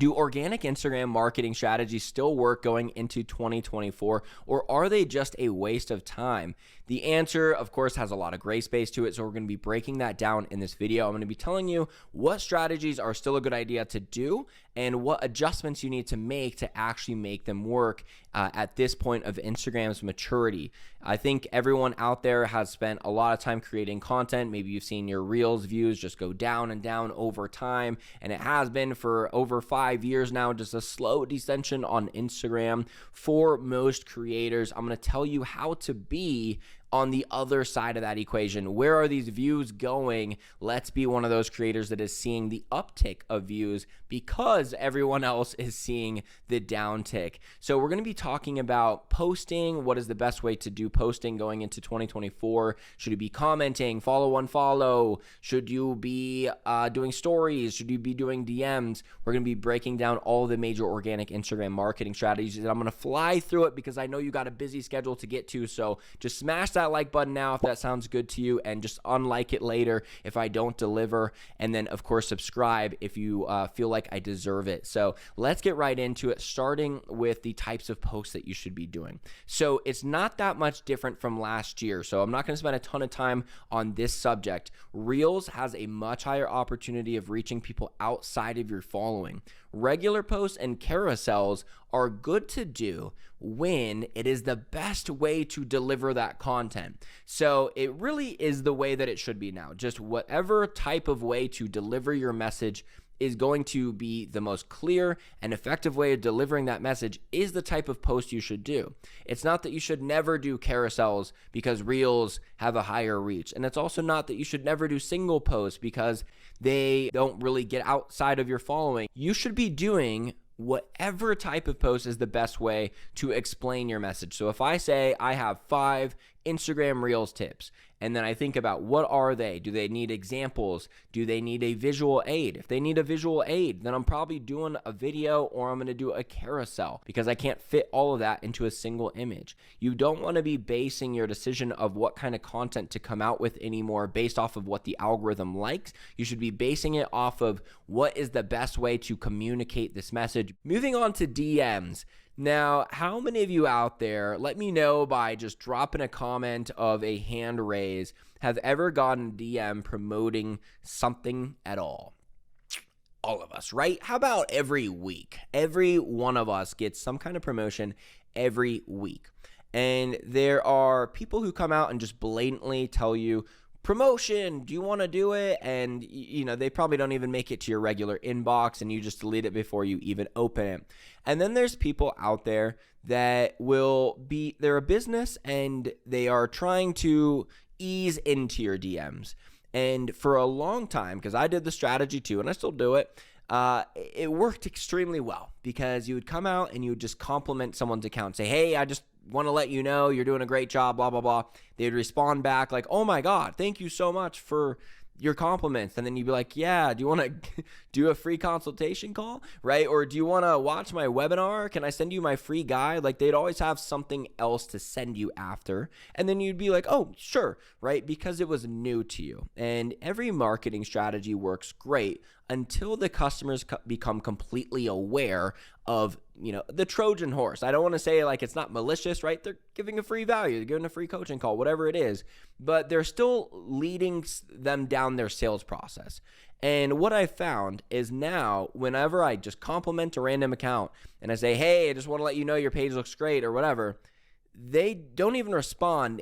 Do organic Instagram marketing strategies still work going into 2024, or are they just a waste of time? The answer, of course, has a lot of gray space to it, so we're going to be breaking that down in this video. I'm going to be telling you what strategies are still a good idea to do and what adjustments you need to make to actually make them work at this point of Instagram's maturity. I think everyone out there has spent a lot of time creating content. Maybe you've seen your Reels views just go down and down over time, and it has been for over 5 years now, just a slow descension on Instagram for most creators. I'm going to tell you how to be on the other side of that equation. Where are these views going? Let's be one of those creators that is seeing the uptick of views because everyone else is seeing the downtick. So we're going to be talking about posting. What is the best way to do posting going into 2024? Should you be commenting, follow-unfollow? Should you be doing stories? Should you be doing DMs? We're going to be breaking down all the major organic Instagram marketing strategies, and I'm going to fly through it because I know you got a busy schedule to get to. So just smash that like button now if that sounds good to you, and just unlike it later if I don't deliver, and then of course subscribe if you feel like I deserve it. So let's get right into it, starting with the types of posts that you should be doing. So it's not that much different from last year, so I'm not going to spend a ton of time on this subject. Reels has a much higher opportunity of reaching people outside of your following. Regular posts and carousels are good to do when it is the best way to deliver that content. So it really is the way that it should be now. Just whatever type of way to deliver your message is going to be the most clear and effective way of delivering that message is the type of post you should do. It's not that you should never do carousels because Reels have a higher reach. And it's also not that you should never do single posts because they don't really get outside of your following. You should be doing whatever type of post is the best way to explain your message. So if I say I have 5 Instagram Reels tips, and then I think about what are they? Do they need examples? Do they need a visual aid? If they need a visual aid, then I'm probably doing a video or I'm going to do a carousel because I can't fit all of that into a single image. You don't want to be basing your decision of what kind of content to come out with anymore based off of what the algorithm likes. You should be basing it off of what is the best way to communicate this message. Moving on to DMs. Now, how many of you out there, let me know by just dropping a comment of a hand raise, have ever gotten a DM promoting something at all? All of us, right? How about every week? Every one of us gets some kind of promotion every week. And there are people who come out and just blatantly tell you, promotion, do you want to do it? And you know, they probably don't even make it to your regular inbox and you just delete it before you even open it. And then there's people out there that they're a business and they are trying to ease into your DMs. And for a long time, because I did the strategy too, and I still do it, it worked extremely well because you would come out and you would just compliment someone's account, say, hey, I just want to let you know you're doing a great job, blah, blah, blah. They'd respond back like, oh my God, thank you so much for your compliments. And then you'd be like, yeah, do you want to do a free consultation call, right? Or do you want to watch my webinar? Can I send you my free guide? Like they'd always have something else to send you after. And then you'd be like, oh, sure, right? Because it was new to you. And every marketing strategy works great until the customers become completely aware of, you know, the Trojan horse. I don't want to say like it's not malicious, right? They're giving a free value, they're giving a free coaching call, whatever it is, but they're still leading them down their sales process. And what I found is now whenever I just compliment a random account and I say, hey, I just want to let you know your page looks great or whatever, they don't even respond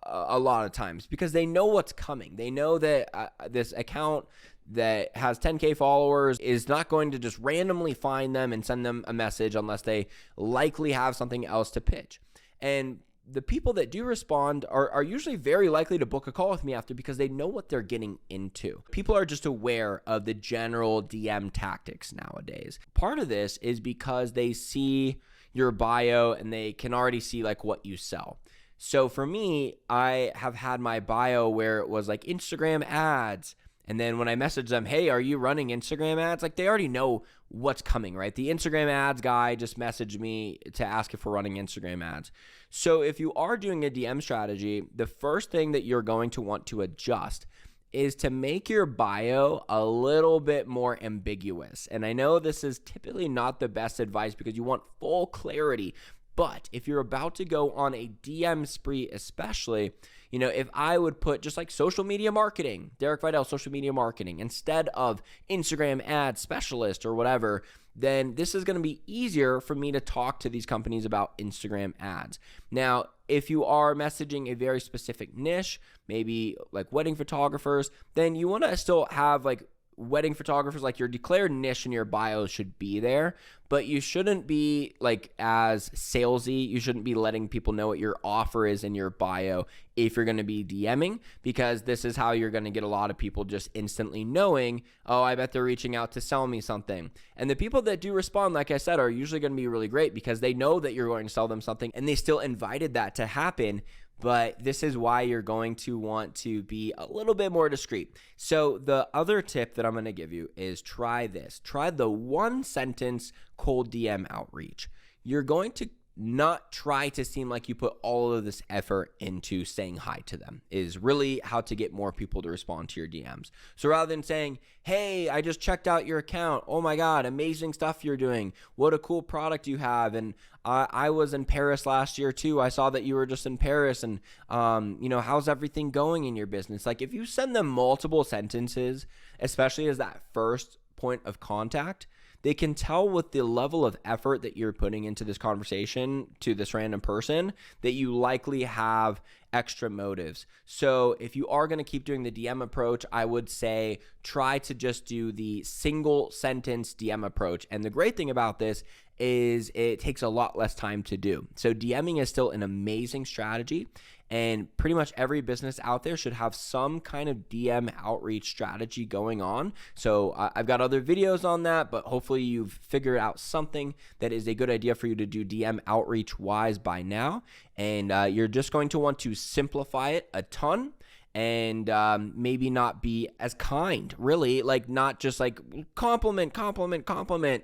a lot of times because they know what's coming. They know that this account that has 10K followers is not going to just randomly find them and send them a message unless they likely have something else to pitch. And the people that do respond are usually very likely to book a call with me after because they know what they're getting into. People are just aware of the general DM tactics nowadays. Part of this is because they see your bio and they can already see like what you sell. So for me, I have had my bio where it was like Instagram ads. And then when I message them, hey, are you running Instagram ads? Like they already know what's coming, right? The Instagram ads guy just messaged me to ask if we're running Instagram ads. So if you are doing a DM strategy, the first thing that you're going to want to adjust is to make your bio a little bit more ambiguous. And I know this is typically not the best advice because you want full clarity. But if you're about to go on a DM spree, especially, if I would put just like social media marketing, Derek Videll, social media marketing, instead of Instagram ad specialist or whatever, then this is going to be easier for me to talk to these companies about Instagram ads. Now, if you are messaging a very specific niche, maybe like wedding photographers, then you want to still have like wedding photographers, like your declared niche in your bio should be there, but you shouldn't be like as salesy. You shouldn't be letting people know what your offer is in your bio if you're going to be DMing, because this is how you're going to get a lot of people just instantly knowing, oh, I bet they're reaching out to sell me something. And the people that do respond, like I said, are usually going to be really great because they know that you're going to sell them something and they still invited that to happen. But this is why you're going to want to be a little bit more discreet. So the other tip that I'm going to give you is try this. Try the one sentence cold DM outreach. You're going to not try to seem like you put all of this effort into saying hi to them, is really how to get more people to respond to your DMs. So rather than saying, hey, I just checked out your account. Oh my God, amazing stuff you're doing. What a cool product you have. And I was in Paris last year too. I saw that you were just in Paris and, how's everything going in your business? Like if you send them multiple sentences, especially as that first point of contact, they can tell with the level of effort that you're putting into this conversation to this random person that you likely have extra motives. So if you are going to keep doing the DM approach, I would say try to just do the single sentence DM approach. And the great thing about this is it takes a lot less time to do. So DMing is still an amazing strategy. And pretty much every business out there should have some kind of DM outreach strategy going on. So I've got other videos on that, but hopefully you've figured out something that is a good idea for you to do DM outreach wise by now. And you're just going to want to simplify it a ton and maybe not be as kind, really, like not just like compliment,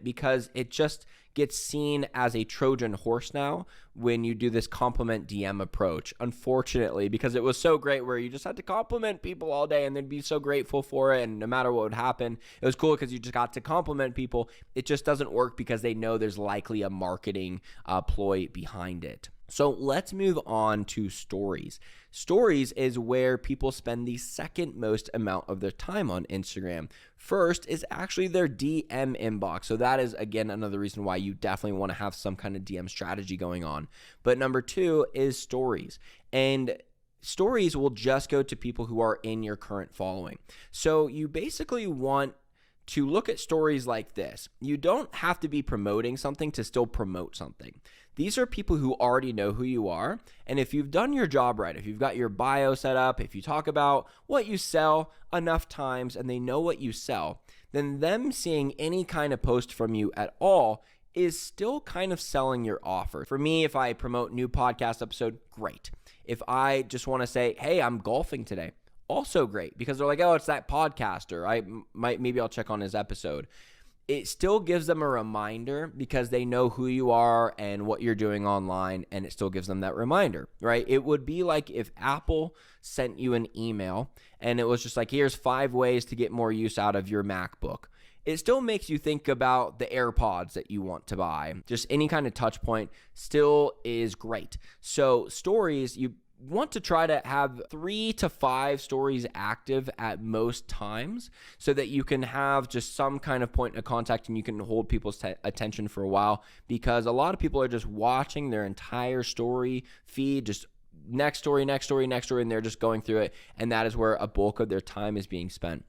because it just gets seen as a Trojan horse now when you do this compliment DM approach, unfortunately, because it was so great where you just had to compliment people all day and they'd be so grateful for it, and no matter what would happen, it was cool because you just got to compliment people. It just doesn't work because they know there's likely a marketing ploy behind it. So let's move on to stories. Stories is where people spend the second most amount of their time on Instagram. First is actually their DM inbox. So that is, again, another reason why you definitely want to have some kind of DM strategy going on. But number two is stories. And stories will just go to people who are in your current following. So you basically want to look at stories like this. You don't have to be promoting something to still promote something. These are people who already know who you are. And if you've done your job right, if you've got your bio set up, if you talk about what you sell enough times and they know what you sell, then them seeing any kind of post from you at all is still kind of selling your offer. For me, if I promote new podcast episode, great. If I just want to say, hey, I'm golfing today, also great, because they're like, oh, it's that podcaster. Maybe I'll check on his episode. It still gives them a reminder because they know who you are and what you're doing online, and it still gives them that reminder, right? It would be like if Apple sent you an email and it was just like, here's 5 ways to get more use out of your MacBook. It still makes you think about the AirPods that you want to buy. Just any kind of touch point still is great. So stories, you want to try to have 3 to 5 stories active at most times so that you can have just some kind of point of contact and you can hold people's attention for a while, because a lot of people are just watching their entire story feed, just next story, and they're just going through it, and that is where a bulk of their time is being spent.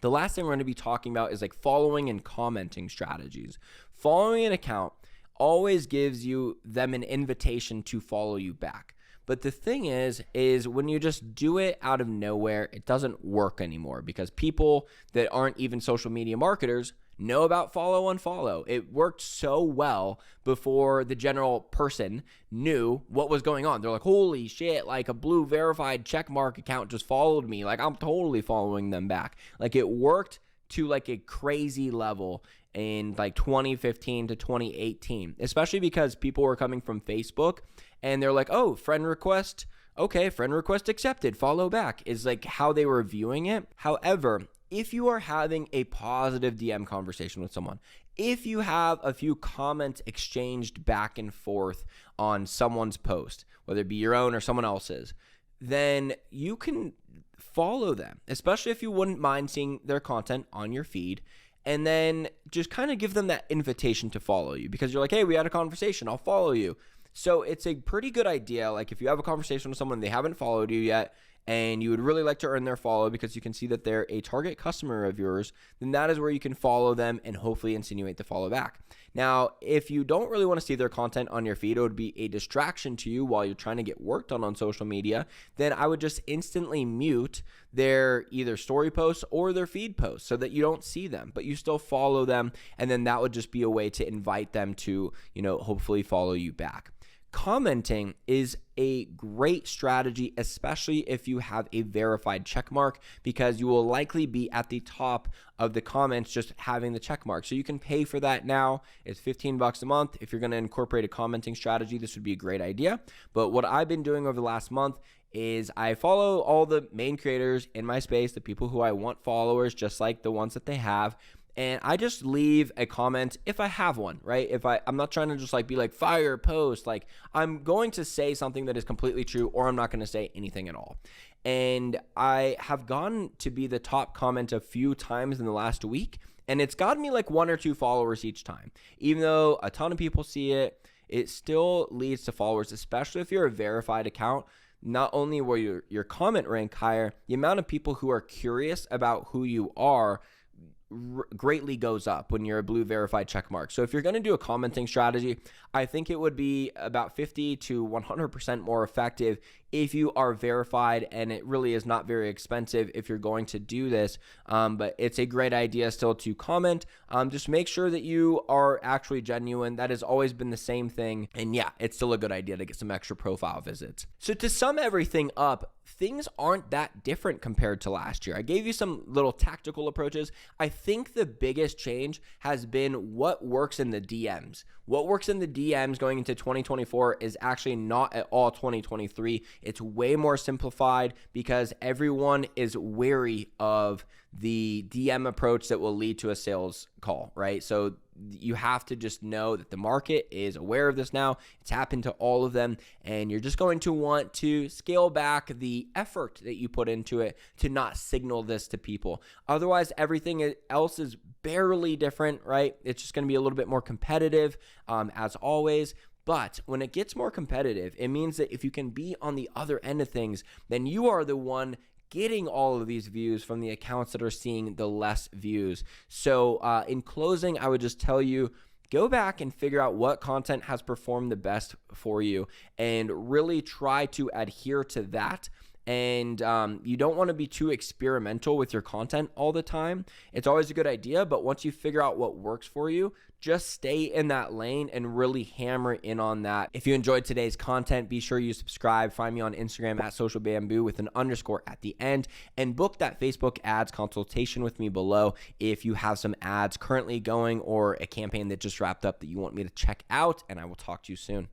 The last thing we're going to be talking about is like following and commenting strategies. Following an account always gives them an invitation to follow you back. But the thing is when you just do it out of nowhere, it doesn't work anymore, because people that aren't even social media marketers know about Follow-Unfollow. It worked so well before the general person knew what was going on. They're like, holy shit, like a blue verified checkmark account just followed me. Like I'm totally following them back. Like it worked to like a crazy level in like 2015 to 2018, especially because people were coming from Facebook and they're like, oh, friend request Okay, friend request accepted, follow back is like how they were viewing it. However, if you are having a positive DM conversation with someone, if you have a few comments exchanged back and forth on someone's post, whether it be your own or someone else's, then you can follow them, especially if you wouldn't mind seeing their content on your feed. And then just kind of give them that invitation to follow you because you're like, hey, we had a conversation, I'll follow you. So it's a pretty good idea. Like if you have a conversation with someone, they haven't followed you yet, and you would really like to earn their follow because you can see that they're a target customer of yours, then that is where you can follow them and hopefully insinuate the follow back. Now, if you don't really want to see their content on your feed, it would be a distraction to you while you're trying to get worked on social media, then I would just instantly mute their either story posts or their feed posts so that you don't see them, but you still follow them. And then that would just be a way to invite them to, hopefully follow you back. Commenting is a great strategy, especially if you have a verified check mark, because you will likely be at the top of the comments just having the check mark. So you can pay for that now. It's $15 a month. If you're going to incorporate a commenting strategy, this would be a great idea. But what I've been doing over the last month is I follow all the main creators in my space, the people who I want followers, just like the ones that they have. And I just leave a comment if I have one, right? I'm not trying to just be like fire post, like I'm going to say something that is completely true, or I'm not going to say anything at all. And I have gone to be the top comment a few times in the last week, and it's gotten me like 1 or 2 followers each time. Even though a ton of people see it, it still leads to followers, especially if you're a verified account. Not only will your comment rank higher, the amount of people who are curious about who you are greatly goes up when you're a blue verified check mark. So if you're going to do a commenting strategy, I think it would be about 50 to 100% more effective if you are verified, and it really is not very expensive if you're going to do this. But it's a great idea still to comment. Just make sure that you are actually genuine. That has always been the same thing. And yeah, it's still a good idea to get some extra profile visits. So to sum everything up, things aren't that different compared to last year. I gave you some little tactical approaches. I think the biggest change has been what works in the DMs. What works in the DMs going into 2024 is actually not at all 2023. It's way more simplified because everyone is wary of the DM approach that will lead to a sales call, right? So you have to just know that the market is aware of this now. It's happened to all of them, and you're just going to want to scale back the effort that you put into it to not signal this to people. Otherwise, everything else is barely different, right? It's just going to be a little bit more competitive, as always. But when it gets more competitive, it means that if you can be on the other end of things, then you are the one getting all of these views from the accounts that are seeing the less views. So in closing, I would just tell you, go back and figure out what content has performed the best for you and really try to adhere to that. And you don't want to be too experimental with your content all the time. It's always a good idea, but once you figure out what works for you, just stay in that lane and really hammer in on that. If you enjoyed today's content, be sure you subscribe. Find me on Instagram at socialbamboo with an underscore at the end, and book that Facebook ads consultation with me below if you have some ads currently going or a campaign that just wrapped up that you want me to check out, and I will talk to you soon.